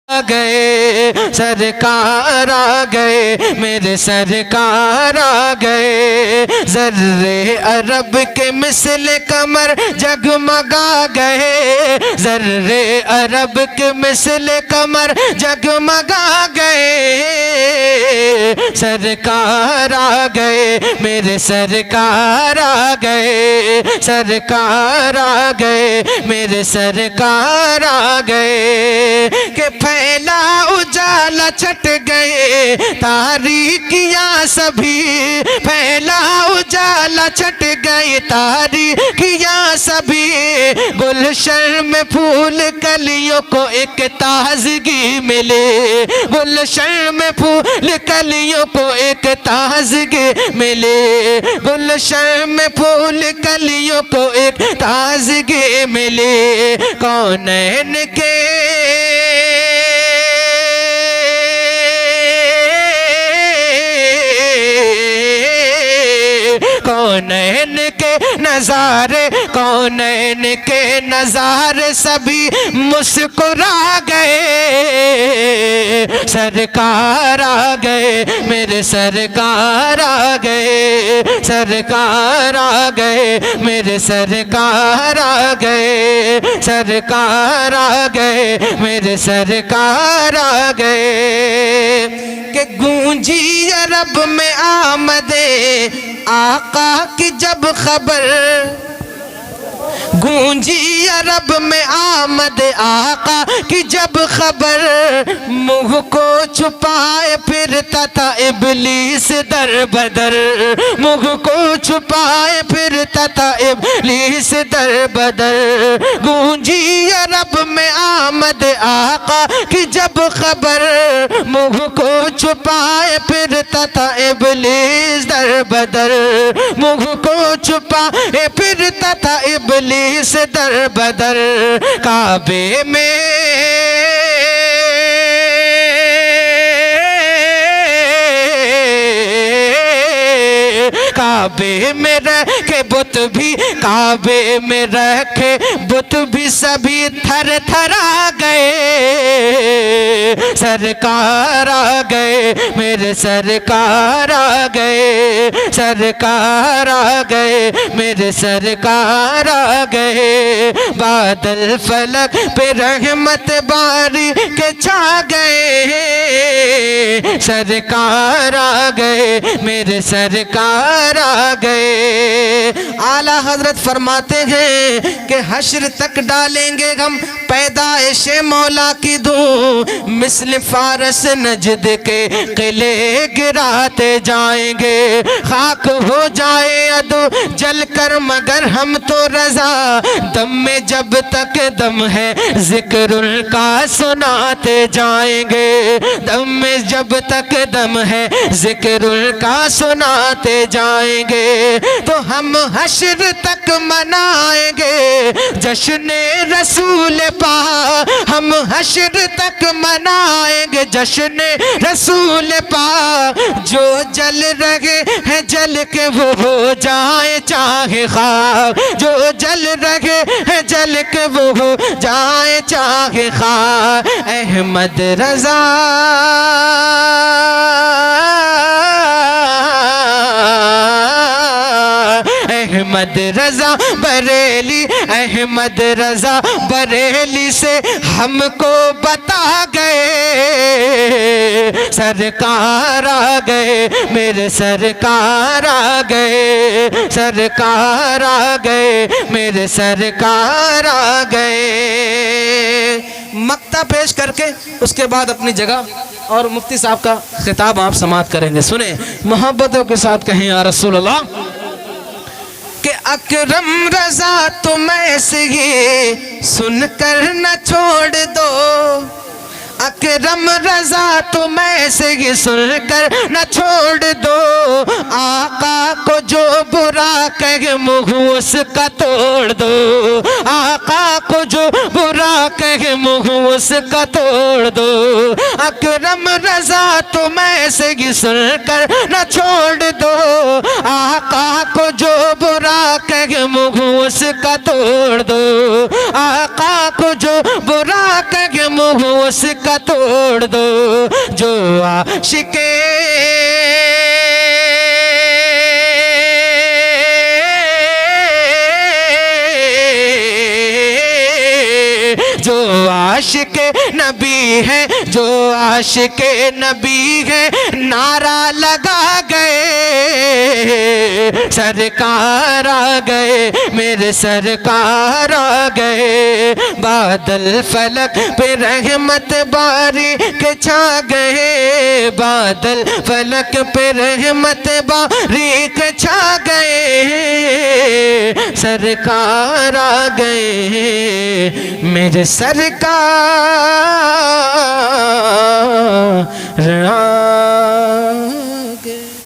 آ گئے سرکار آ گئے میرے سرکار آ گئے ذرے عرب کے مثل قمر جگمگا گئے ذرے عرب کے مثل قمر جگمگا گئے سرکار آ گئے میرے سرکار آ گئے سرکار آ گئے میرے سرکار آ گئے کہ پھیلا اجالا چھٹ گئے تاریکیاں سبھی پھیلا اجالا چھٹ گئے تاریکیاں سبھی گلشن میں پھول کلیوں کو ایک تازگی ملے گلشن میں پھول کلیوں کو ایک تازگی ملے گلشن میں پھول کلیوں کو ایک تازگی ملے کونین کے کونین کے نظارے کونین کے نظارے سبھی مسکرا گئے سرکار آ گئے میرے سرکار آ گئے سرکار آ گئے میرے سرکار آ گئے سرکار آ گئے میرے سرکار آ گئے کہ گونجی عرب میں آمد آقا کی جب خبر گونجی عرب میں آمد آقا کی جب خبر منہ کو چھپائے پھرتا تھا ابلیس در بدر منہ کو چھپائے پھرتا تھا ابلیس در بدر گونجی عرب میں آمد آقا کی جب خبر منہ کو چھپائے پھرتا تھا ابلیس در بدر منہ کو چھپائے پھرتا تھا ابلیس در بدر کعبے میں کعبے میں رکھے بت بھی کعبے میں رکھے بت بھی سبھی تھر تھر آ گئے سرکار آ گئے میرے سرکار آ گئے سرکار آ گئے میرے سرکار آ گئے بادل فلک پہ رحمت باری کے چھا گئے سرکار آ گئے میرے سرکار آ گئے اعلیٰ حضرت فرماتے ہیں کہ حشر تک ڈالیں گے ہم پیدائش مولا کی دھوم مثل فارس نجد کے قلعے گراتے جائیں گے خاک ہو جائے عدو جل کر مگر ہم تو رضا دم میں جب تک دم ہے ذکر ان کا سناتے جائیں گے دم میں جب تک دم ہے ذکر ان کا سناتے جائیں گے تو ہم حشر تک منائیں گے جشن رسول پاک ہم حشر تک منائیں گے جشن رسول پاک جو جل رہے ہیں جل کے وہ ہو جائیں چاہے خاک جو جل رہے ہیں جل کے وہ ہو جائیں چاہے خاک احمد رضا احمد رضا بریلی احمد رضا بریلی سے ہم کو بتا گئے سرکار آ گئے میرے سرکار آ گئے سرکار آ گئے میرے سرکار آ گئے مقطع پیش کر کے اس کے بعد اپنی جگہ اور مفتی صاحب کا خطاب آپ سماعت کریں گے سنیں محبتوں کے ساتھ کہیں یا رسول اللہ کہ اکرم رضا تم ایسے ہی سن کر نہ چھوڑ دو اکرم رضا تم ایسے ہی سن کر نہ چھوڑ دو آقا کو جو برا کہے منہ اس کا توڑ دو آقا کو جو برا کہے منہ اس کا توڑ دو اکرم رضا تم ایسے ہی سن کر نہ چھوڑ دو آقا کو جو برا کہے منہ اس کا توڑ دو آقا کو جو برا کہے منہ اس کا توڑ چھوڑ دو جو عاشق جو عاشق نبی ہے جو عاشق نبی ہے نعرہ لگا گئے سرکار آ گئے میرے سرکار آ گئے بادل فلک پہ رحمت بارش چھا گئے بادل فلک پہ رحمت بارش چھا گئے سرکار آ گئے میرے سرکار